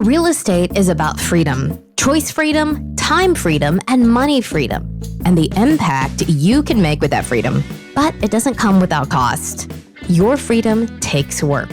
Real estate is about freedom, choice freedom, time freedom, and money freedom, and the impact you can make with that freedom. But it doesn't come without cost. Your freedom takes work.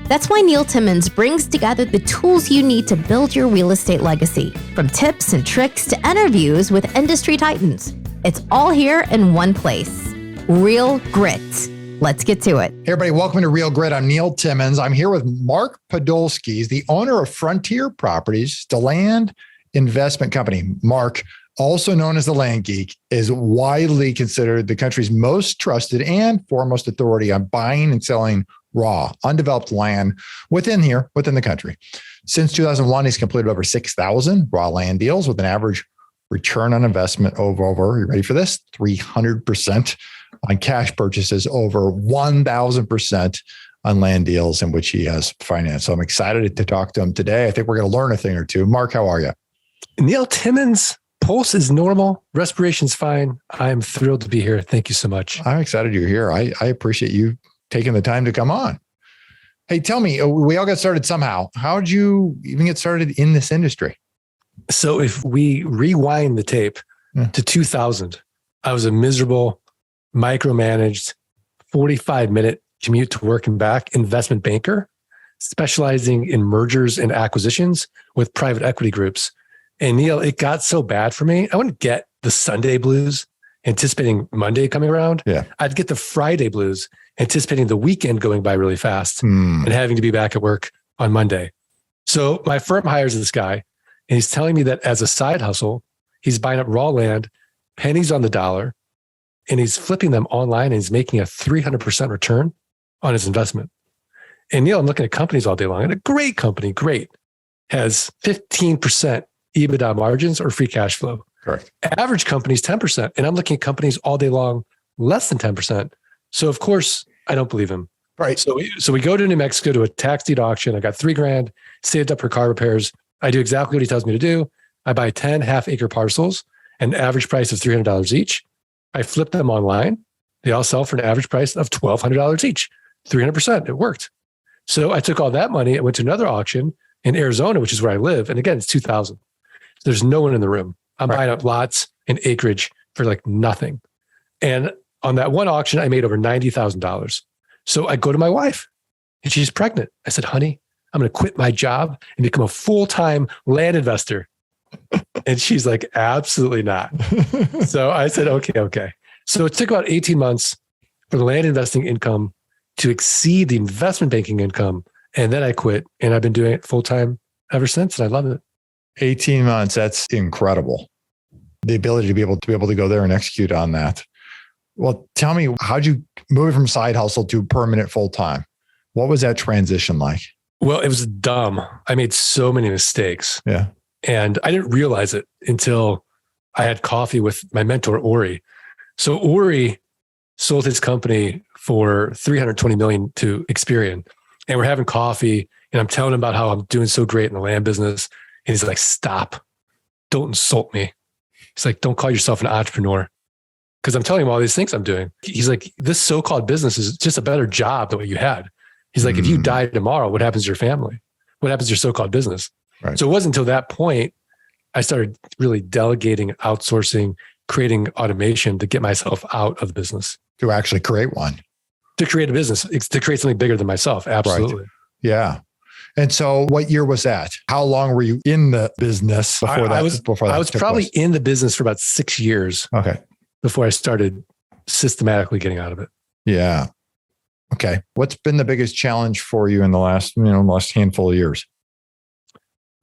That's why Neil Timmins brings together the tools you need to build your real estate legacy, from tips and tricks to interviews with industry titans. It's all here in one place. Real Grit. Let's get to it. Hey everybody, welcome to Real Grit. I'm Neil Timmins. I'm here with Mark Podolsky. He's the owner of Frontier Properties, the land investment company. Mark, also known as the Land Geek, is widely considered the country's most trusted and foremost authority on buying and selling raw, undeveloped land within the country. Since 2001, he's completed over 6,000 raw land deals with an average return on investment of over, you ready for this? 300% on cash purchases, over 1,000% on land deals in which he has financed. So I'm excited to talk to him today. I think we're going to learn a thing or two. Mark, how are you? Neil Timmins, pulse is normal. Respiration's fine. I'm thrilled to be here. Thank you so much. I'm excited you're here. I appreciate you taking the time to come on. Hey, tell me, we all got started somehow. How did you even get started in this industry? So if we rewind the tape to 2000, I was a miserable, micromanaged 45-minute commute to work and back investment banker, specializing in mergers and acquisitions with private equity groups. And Neil, it got so bad for me. I wouldn't get the Sunday blues, anticipating Monday coming around. Yeah. I'd get the Friday blues, anticipating the weekend going by really fast and having to be back at work on Monday. So my firm hires this guy, and he's telling me that as a side hustle, he's buying up raw land, pennies on the dollar, and he's flipping them online, and he's making a 300% return on his investment. And Neil, I'm looking at companies all day long, and a great company, has 15% EBITDA margins or free cash flow. Correct. Average companies, 10%. And I'm looking at companies all day long, less than 10%. So of course, I don't believe him. Right. So we go to New Mexico to a tax deed auction. I got $3,000 saved up for car repairs. I do exactly what he tells me to do. I buy 10 half-acre parcels, an average price of $300 each. I flip them online. They all sell for an average price of $1,200 each, 300%. It worked. So I took all that money. I went to another auction in Arizona, which is where I live. And again, it's 2000. So there's no one in the room. I'm buying up lots and acreage for like nothing. And on that one auction, I made over $90,000. So I go to my wife and she's pregnant. I said, honey, I'm going to quit my job and become a full-time land investor. And she's like, absolutely not. So I said, okay. So it took about 18 months for the land investing income to exceed the investment banking income. And then I quit, and I've been doing it full-time ever since. And I love it. 18 months. That's incredible. The ability to be able to go there and execute on that. Well, tell me, how'd you move from side hustle to permanent full-time? What was that transition like? Well, it was dumb. I made so many mistakes. Yeah. And I didn't realize it until I had coffee with my mentor, Ori. So Ori sold his company for $320 million to Experian. And we're having coffee and I'm telling him about how I'm doing so great in the land business. And he's like, stop, don't insult me. He's like, don't call yourself an entrepreneur. Because I'm telling him all these things I'm doing. He's like, this so-called business is just a better job than what you had. He's like, if you die tomorrow, what happens to your family? What happens to your so-called business? Right. So it wasn't until that point, I started really delegating, outsourcing, creating automation to get myself out of the business. To actually create one. To create a business, to create something bigger than myself. Absolutely. Right. Yeah. And so what year was that? How long were you in the business before that? I was probably in the business for about 6 years. Okay. Before I started systematically getting out of it. Yeah. Okay. What's been the biggest challenge for you in the last handful of years?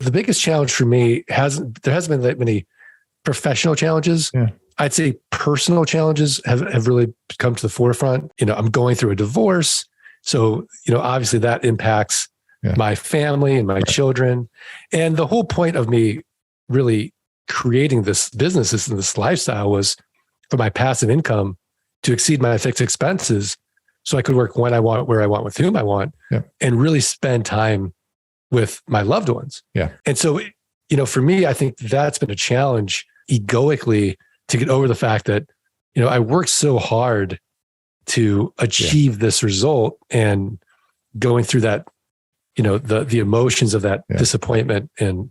The biggest challenge for me there hasn't been that many professional challenges. Yeah. I'd say personal challenges have really come to the forefront. I'm going through a divorce. So, obviously that impacts my family and my children. And the whole point of me really creating this business and this lifestyle was for my passive income to exceed my fixed expenses so I could work when I want, where I want, with whom I want, and really spend time with my loved ones. Yeah. And so, for me, I think that's been a challenge egoically to get over the fact that, I worked so hard to achieve this result, and going through that the emotions of that disappointment and,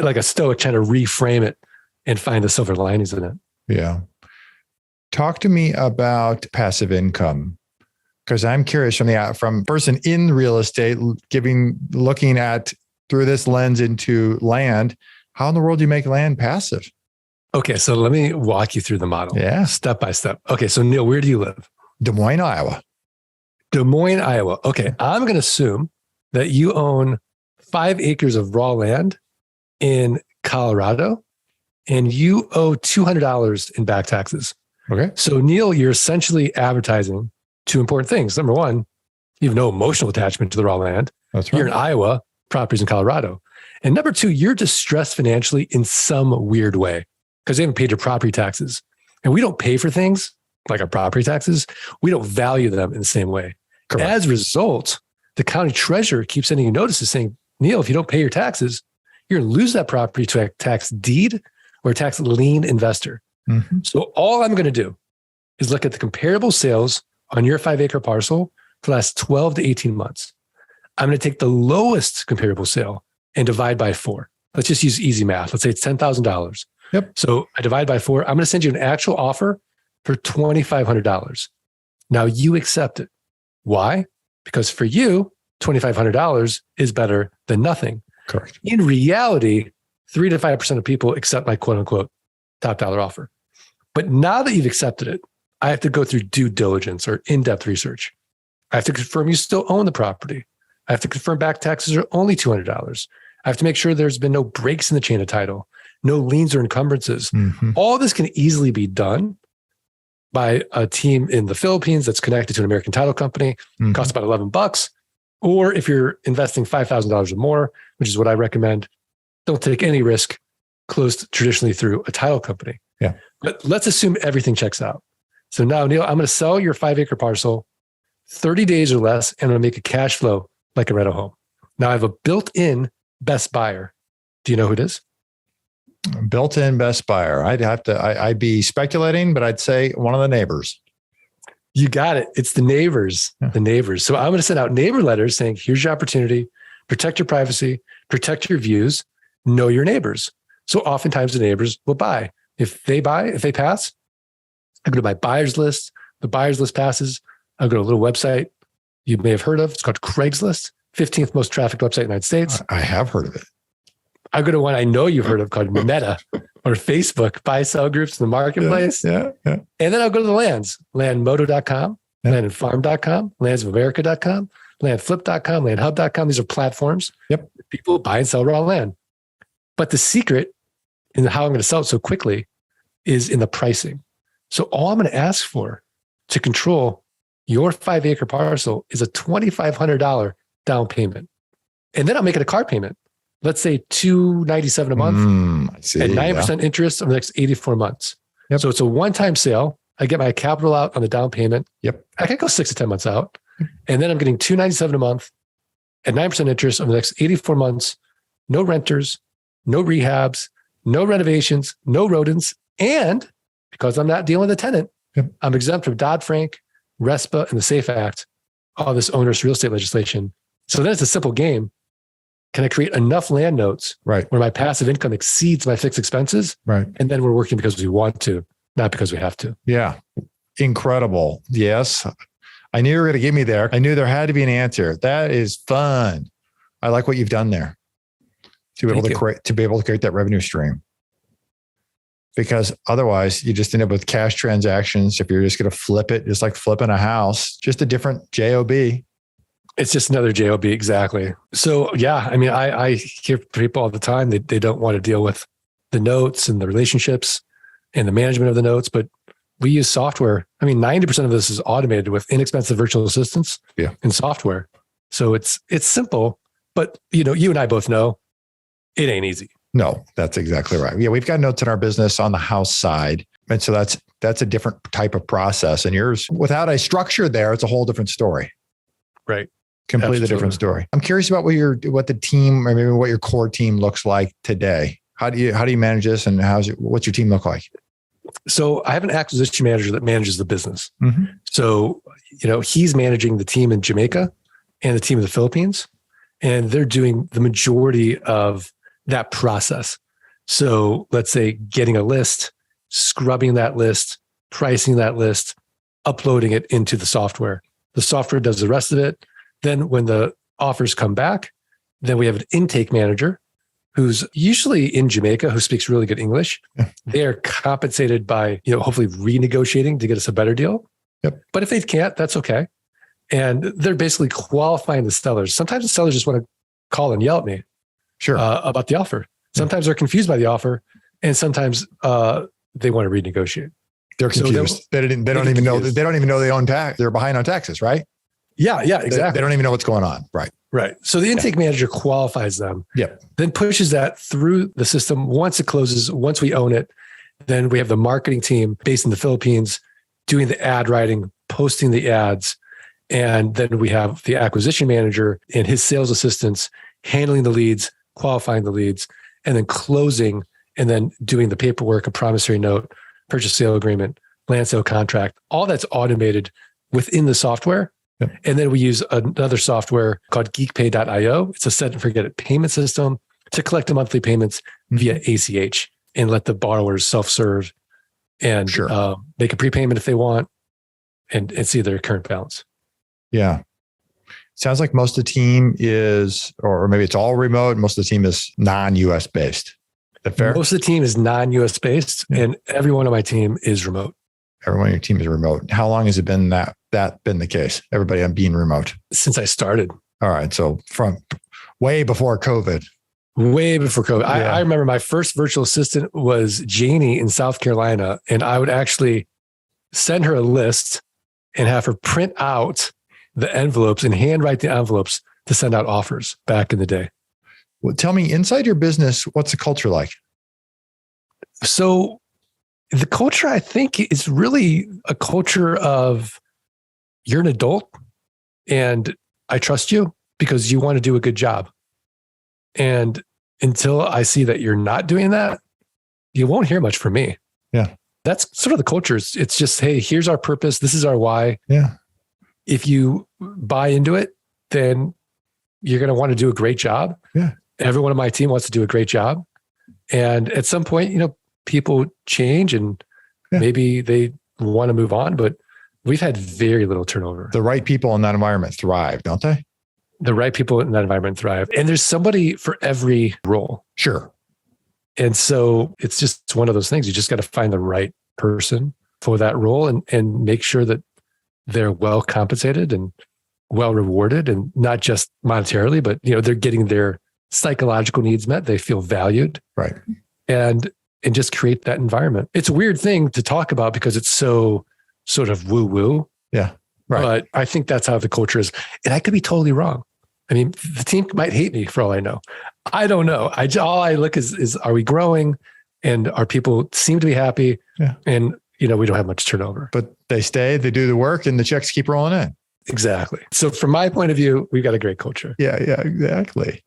like a stoic trying to reframe it and find the silver linings in it. Yeah. Talk to me about passive income, because I'm curious from person in real estate, looking at through this lens into land, how in the world do you make land passive? Okay. So let me walk you through the model. Yeah. Step by step. Okay. So Neil, where do you live? Des Moines, Iowa. Des Moines, Iowa. Okay. I'm going to assume that you own 5 acres of raw land in Colorado and you owe $200 in back taxes. Okay. So Neil, you're essentially advertising 2 important things. Number one, you have no emotional attachment to the raw land. That's right. You're in Iowa, properties in Colorado. And number 2, you're distressed financially in some weird way because you haven't paid your property taxes. And we don't pay for things like our property taxes. We don't value them in the same way. Correct. As a result, the county treasurer keeps sending you notices saying, Neil, if you don't pay your taxes, you're going to lose that property to a tax deed or a tax lien investor. Mm-hmm. So all I'm going to do is look at the comparable sales on your 5-acre parcel for the last 12 to 18 months. I'm going to take the lowest comparable sale and divide by 4. Let's just use easy math. Let's say it's $10,000. Yep. So I divide by 4. I'm going to send you an actual offer for $2,500. Now you accept it. Why? Because for you, $2,500 is better than nothing. Correct. In reality, 3 to 5% of people accept my quote unquote top dollar offer. But now that you've accepted it, I have to go through due diligence or in-depth research. I have to confirm you still own the property. I have to confirm back taxes are only $200. I have to make sure there's been no breaks in the chain of title, no liens or encumbrances. Mm-hmm. All this can easily be done by a team in the Philippines that's connected to an American title company. Mm-hmm. Costs about $11. Or if you're investing $5,000 or more, which is what I recommend, don't take any risk. Closed traditionally through a title company. Yeah. But let's assume everything checks out. So now, Neil, I'm going to sell your 5-acre parcel 30 days or less, and I'm going to make a cash flow like a rental home. Now I have a built-in best buyer. Do you know who it is? Built-in best buyer. I'd be speculating, but I'd say one of the neighbors. You got it. It's the neighbors, the neighbors. So I'm going to send out neighbor letters saying, here's your opportunity, protect your privacy, protect your views, know your neighbors. So oftentimes the neighbors will buy. If they pass, I go to my buyer's list. The buyer's list passes. I'll go to a little website you may have heard of. It's called Craigslist, 15th most trafficked website in the United States. I have heard of it. I go to one I know you've heard of called Meta or Facebook, buy-sell groups in the marketplace. Yeah. And then I'll go to the lands, landmodo.com, landandfarm.com, landsofamerica.com, landflip.com, landhub.com. These are platforms. Yep. People buy and sell raw land. But the secret in how I'm going to sell it so quickly is in the pricing. So all I'm going to ask for to control your 5-acre parcel is a $2,500 down payment. And then I'll make it a car payment. Let's say $297 a month at 9% interest over the next 84 months. Yep. So it's a one-time sale. I get my capital out on the down payment. Yep. I can go 6 to 10 months out. And then I'm getting $297 a month at 9% interest over the next 84 months. No renters, no rehabs, no renovations, no rodents. And because I'm not dealing with a tenant, I'm exempt from Dodd-Frank, RESPA, and the SAFE Act, all this onerous real estate legislation. So then it's a simple game. Can I create enough land notes where my passive income exceeds my fixed expenses? Right. And then we're working because we want to, not because we have to. Yeah. Incredible. Yes. I knew you were going to get me there. I knew there had to be an answer. That is fun. I like what you've done there to be able to create that revenue stream. Because otherwise you just end up with cash transactions. If you're just going to flip it, just like flipping a house, just a different JOB. It's just another JOB. Exactly. So yeah, I mean, I hear people all the time that they don't want to deal with the notes and the relationships and the management of the notes, but we use software. I mean, 90% of this is automated with inexpensive virtual assistants and software. So it's simple, but you and I both know it ain't easy. No, that's exactly right. Yeah. We've got notes in our business on the house side. And so that's a different type of process. And yours, without a structure there, it's a whole different story. Right. Completely Absolutely. different story. I'm curious about what the team, or maybe what your core team looks like today. How do you manage this, and what's your team look like? So I have an acquisition manager that manages the business. Mm-hmm. So, he's managing the team in Jamaica and the team in the Philippines, and they're doing the majority of that process. So let's say getting a list, scrubbing that list, pricing that list, uploading it into the software. The software does the rest of it. Then when the offers come back, then we have an intake manager who's usually in Jamaica, who speaks really good English. Yeah. They are compensated by, hopefully renegotiating to get us a better deal. Yep. But if they can't, that's okay. And they're basically qualifying the sellers. Sometimes the sellers just want to call and yell at me about the offer. Sometimes they're confused by the offer, and sometimes they want to renegotiate. They're confused. So they don't even know. They don't even know they own tax. They're behind on taxes, right? Yeah, exactly. They don't even know what's going on. Right. So the intake manager qualifies them. Yep. Then pushes that through the system. Once it closes, once we own it, then we have the marketing team based in the Philippines doing the ad writing, posting the ads. And then we have the acquisition manager and his sales assistants handling the leads, qualifying the leads, and then closing, and then doing the paperwork, a promissory note, purchase sale agreement, land sale contract. All that's automated within the software. Yep. And then we use another software called geekpay.io. It's a set and forget it payment system to collect the monthly payments via ACH and let the borrowers self-serve and make a prepayment if they want and see their current balance. Yeah. Sounds like most of the team is, or maybe it's all remote. Most of the team is non-US based. Is that fair? Most of the team is non-US based, and everyone on my team is remote. Everyone on your team is remote. How long has it been that been the case? Everybody on being remote? Since I started. All right. So from way before COVID. Way before COVID. Yeah. I remember my first virtual assistant was Janie in South Carolina, and I would actually send her a list and have her print out the envelopes and handwrite the envelopes to send out offers back in the day. Well, tell me, inside your business, what's the culture like? So the culture, I think, is really a culture of you're an adult and I trust you because you want to do a good job. And until I see that you're not doing that, you won't hear much from me. Yeah. That's sort of the culture. It's just, hey, here's our purpose. This is our why. Yeah. If you buy into it, then you're going to want to do a great job. Yeah. Everyone on my team wants to do a great job. And at some point, people change and maybe they want to move on, but we've had very little turnover. The right people in that environment thrive, don't they? The right people in that environment thrive. And there's somebody for every role. Sure. And so it's just one of those things. You just got to find the right person for that role and make sure that they're well compensated and well rewarded, and not just monetarily, but they're getting their psychological needs met. They feel valued. Right. And just create that environment. It's a weird thing to talk about because it's so sort of woo-woo. Yeah. Right. But I think that's how the culture is. And I could be totally wrong. I mean, the team might hate me for all I know. I don't know. All I look is are we growing, and our people seem to be happy? Yeah. And we don't have much turnover. But they stay, they do the work, and the checks keep rolling in. Exactly. So from my point of view, we've got a great culture. Yeah, exactly.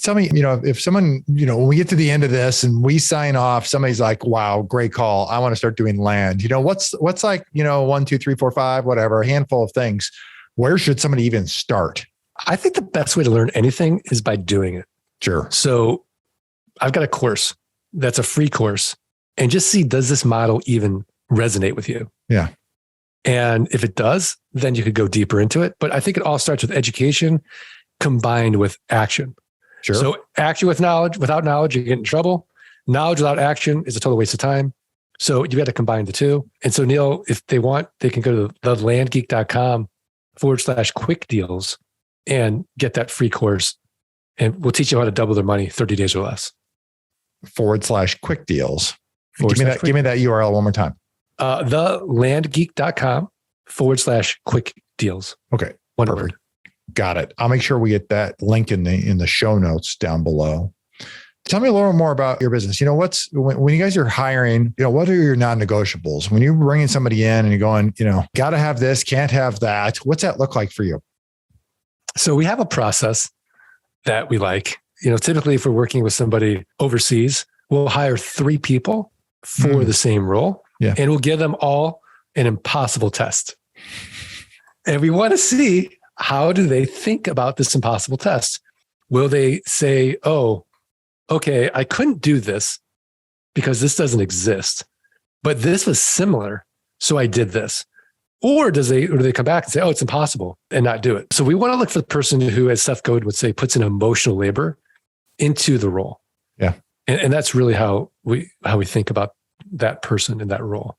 Tell me, if someone, when we get to the end of this and we sign off, somebody's like, wow, great call. I want to start doing land. What's like, 1, 2, 3, 4, 5, whatever, a handful of things. Where should somebody even start? I think the best way to learn anything is by doing it. Sure. So I've got a course that's a free course, and just see, does this model even resonate with you? Yeah. And if it does, then you could go deeper into it. But I think it all starts with education combined with action. Sure. So action with knowledge, without knowledge, you get in trouble. Knowledge without action is a total waste of time. So you got to combine the two. And so Neil, if they want, they can go to thelandgeek.com/quick deals and get that free course. And we'll teach you how to double their money 30 days or less. /quick deals. Give me that URL one more time. Thelandgeek.com/quick deals. Okay. One perfect. word. Got it. I'll make sure we get that link in the show notes down below. Tell me a little more about your business. When you guys are hiring, what are your non-negotiables? When you're bringing somebody in and you're going, got to have this, can't have that. What's that look like for you? So we have a process that we like. Typically if we're working with somebody overseas, we'll hire 3 people for the same role. Yeah. And we'll give them all an impossible test. And we want to see how do they think about this impossible test? Will they say, oh, okay, I couldn't do this because this doesn't exist, but this was similar, so I did this? Or do they come back and say, oh, it's impossible, and not do it? So we want to look for the person who, as Seth Godin would say, puts in emotional labor into the role. Yeah. And that's really how we think about that person in that role.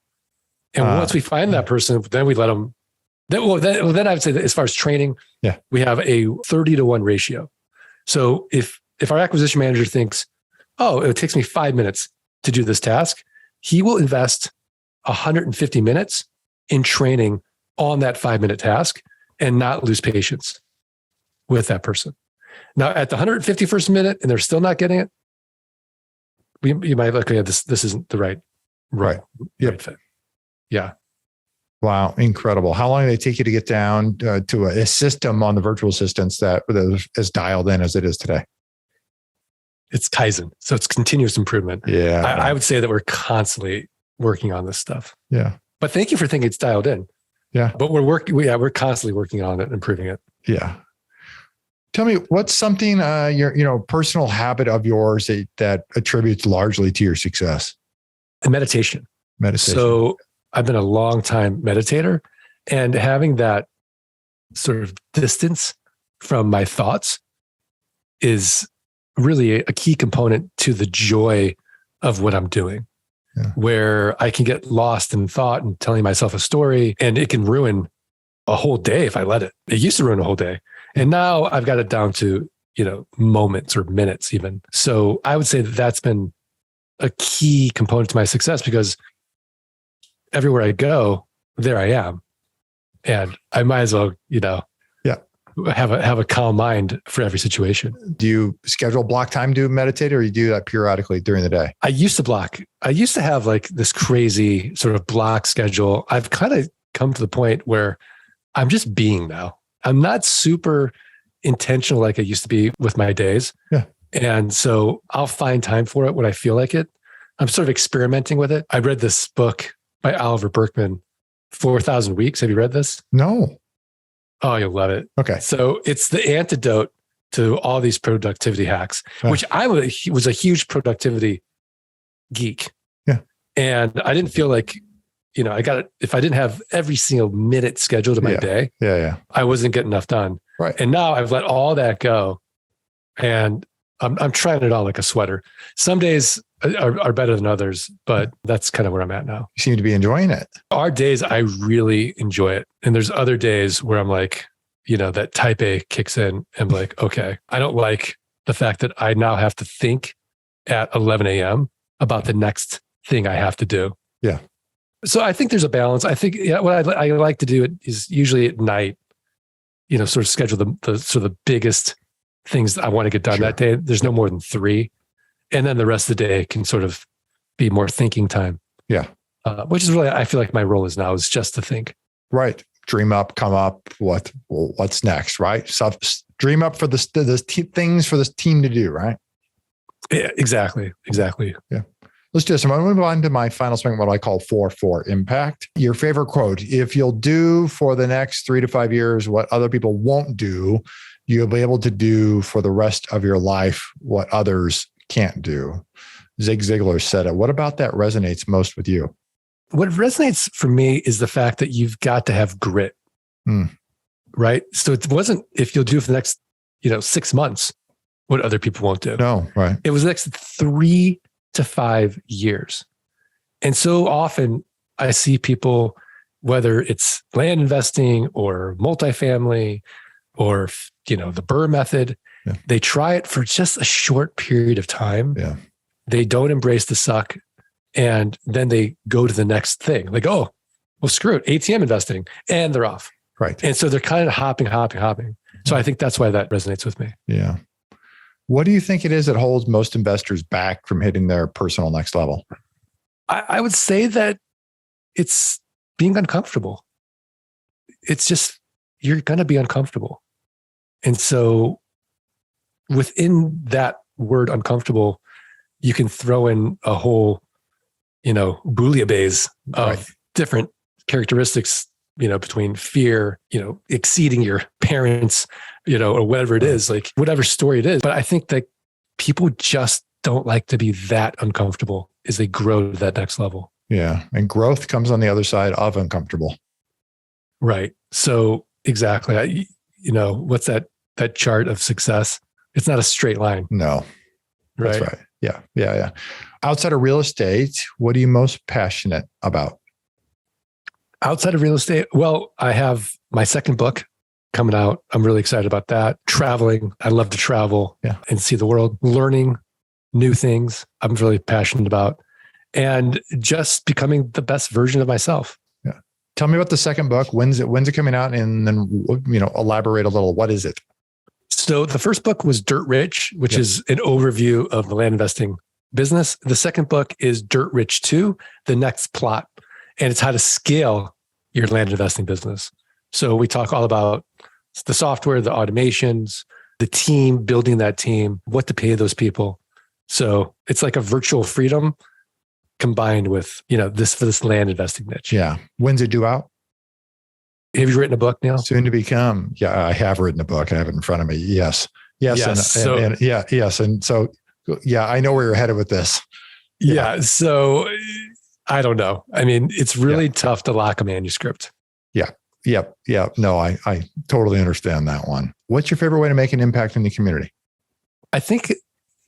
And once we find that person, then we let them. Then I would say that as far as training, we have a 30-to-1 ratio. So if our acquisition manager thinks, oh, it takes me 5 minutes to do this task, he will invest 150 minutes in training on that 5-minute task and not lose patience with that person. Now, at the 151st minute and they're still not getting it, you might look, okay, this isn't the right fit. Yeah. Wow. Incredible. How long did it take you to get down to a system on the virtual assistants that is as dialed in as it is today? It's Kaizen. So it's continuous improvement. Yeah. I would say that we're constantly working on this stuff. Yeah. But thank you for thinking it's dialed in. Yeah. But we're constantly working on it and improving it. Yeah. Tell me, what's something your personal habit of yours that attributes largely to your success? Meditation. Meditation. So I've been a long time meditator, and having that sort of distance from my thoughts is really a key component to the joy of what I'm doing. Yeah. Where I can get lost in thought and telling myself a story, and it can ruin a whole day if I let it. It used to ruin a whole day. And now I've got it down to, moments or minutes even. So I would say that that's been a key component to my success, because everywhere I go, there I am. And I might as well, have a calm mind for every situation. Do you schedule block time to meditate, or you do that periodically during the day? I used to have like this crazy sort of block schedule. I've kind of come to the point where I'm just being now. I'm not super intentional like I used to be with my days. Yeah. And so I'll find time for it when I feel like it. I'm sort of experimenting with it. I read this book by Oliver Berkman, 4,000 Weeks. Have you read this? No. Oh, you'll love it. Okay. So it's the antidote to all these productivity hacks, which I was a huge productivity geek. Yeah. And I didn't feel like, I got it. If I didn't have every single minute scheduled in my day, I wasn't getting enough done. Right. And now I've let all that go, and I'm trying it on like a sweater. Some days are better than others, but that's kind of where I'm at now. You seem to be enjoying it. Our days, I really enjoy it. And there's other days where I'm like, that type A kicks in and I'm like, okay, I don't like the fact that I now have to think at 11 a.m. about the next thing I have to do. Yeah. So I think there's a balance. I think what I like to do is usually at night, sort of schedule the sort of the biggest things that I want to get done that day. There's no more than 3. And then the rest of the day can sort of be more thinking time. Yeah. Which is really, I feel like my role is just to think. Right. Dream up, come up. What's next? Right. So dream up for the things for this team to do. Right. Yeah, exactly. Yeah. Let's do this. I'm going to move on to my final segment, what I call 4-4 impact. Your favorite quote: if you'll do for the next 3 to 5 years what other people won't do, you'll be able to do for the rest of your life what others can't do. Zig Ziglar said it. What about that resonates most with you? What resonates for me is the fact that you've got to have grit, right? So it wasn't if you'll do for the next, 6 months what other people won't do. No, right. It was the next 3 to 5 years. And so often I see people, whether it's land investing or multifamily or, the Burr method, they try it for just a short period of time. Yeah. They don't embrace the suck. And then they go to the next thing. Like, oh, well, screw it, ATM investing. And they're off. Right. And so they're kind of hopping. So I think that's why that resonates with me. Yeah. What do you think it is that holds most investors back from hitting their personal next level? I would say that it's being uncomfortable. It's just, you're going to be uncomfortable. And so within that word uncomfortable, you can throw in a whole, bouillabaisse of different characteristics, between fear, exceeding your parents, or whatever it is, like whatever story it is. But I think that people just don't like to be that uncomfortable as they grow to that next level. Yeah. And growth comes on the other side of uncomfortable. Right. So exactly. What's that chart of success? It's not a straight line. No. Right. That's right. Yeah. Outside of real estate, what are you most passionate about? Outside of real estate, well, I have my second book coming out. I'm really excited about that. Traveling. I love to travel and see the world, learning new things I'm really passionate about, and just becoming the best version of myself. Yeah. Tell me about the second book. When's it coming out? And then, elaborate a little. What is it? So the first book was Dirt Rich, which is an overview of the land investing business. The second book is Dirt Rich 2, the next plot. And it's how to scale your land investing business. So we talk all about the software, the automations, the team, building that team, what to pay those people. So it's like a virtual freedom combined with, this for this land investing niche. Yeah. When's it due out? Have you written a book, Neil? Soon to become. Yeah, I have written a book. I have it in front of me. Yes. Yes. And so, I know where you're headed with this. Yeah. So I don't know. I mean, it's really tough to lock a manuscript. Yeah. No, I totally understand that one. What's your favorite way to make an impact in the community? I think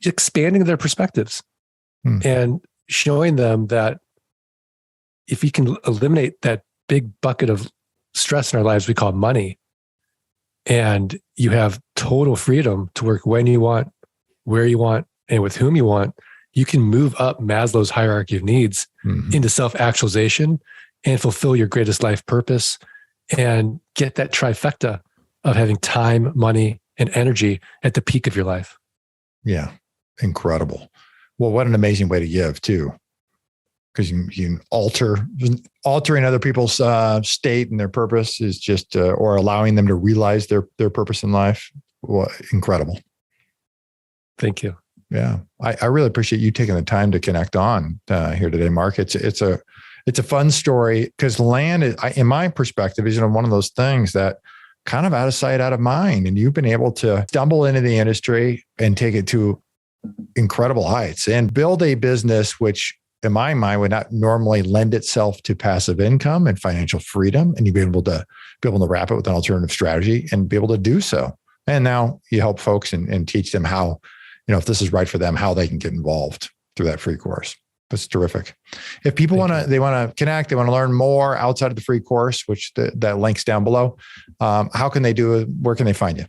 expanding their perspectives and showing them that if you can eliminate that big bucket of stress in our lives we call money, and you have total freedom to work when you want, where you want, and with whom you want, you can move up Maslow's hierarchy of needs into self-actualization and fulfill your greatest life purpose and get that trifecta of having time, money, and energy at the peak of your life. Yeah. Incredible. Well, what an amazing way to give too. Because you can altering other people's state and their purpose is just, or allowing them to realize their purpose in life. Well, incredible. Thank you. Yeah. I really appreciate you taking the time to connect on here today, Mark. It's a fun story because land, in my perspective, is one of those things that kind of out of sight, out of mind. And you've been able to stumble into the industry and take it to incredible heights and build a business, which in my mind would not normally lend itself to passive income and financial freedom. And you'd be able to wrap it with an alternative strategy and be able to do so. And now you help folks and teach them how, if this is right for them, how they can get involved through that free course. That's terrific. If people want to connect, they want to learn more outside of the free course, which that link's down below. How can they do it? Where can they find you?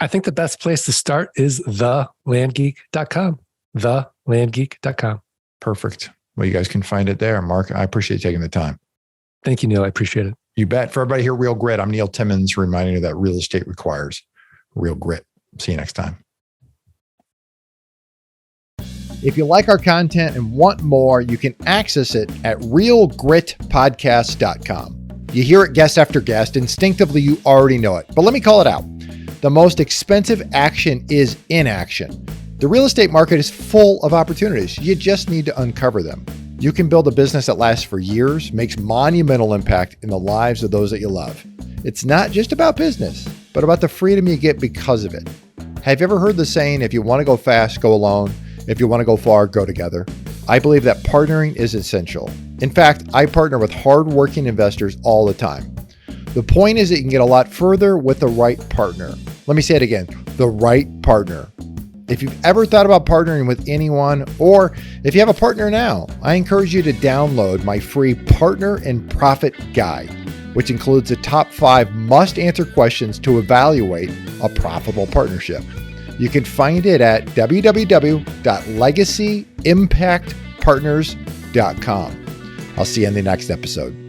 I think the best place to start is thelandgeek.com. Thelandgeek.com. Perfect. Well, you guys can find it there. Mark, I appreciate you taking the time. Thank you, Neil. I appreciate it. You bet. For everybody here, Real Grit, I'm Neil Timmins, reminding you that real estate requires real grit. See you next time. If you like our content and want more, you can access it at realgritpodcast.com. You hear it guest after guest. Instinctively, you already know it. But let me call it out. The most expensive action is inaction. The real estate market is full of opportunities. You just need to uncover them. You can build a business that lasts for years, makes monumental impact in the lives of those that you love. It's not just about business, but about the freedom you get because of it. Have you ever heard the saying, if you want to go fast, go alone. If you want to go far, go together. I believe that partnering is essential. In fact, I partner with hardworking investors all the time. The point is that you can get a lot further with the right partner. Let me say it again, the right partner. If you've ever thought about partnering with anyone, or if you have a partner now, I encourage you to download my free Partner and Profit Guide, which includes the top 5 must-answer questions to evaluate a profitable partnership. You can find it at www.legacyimpactpartners.com. I'll see you in the next episode.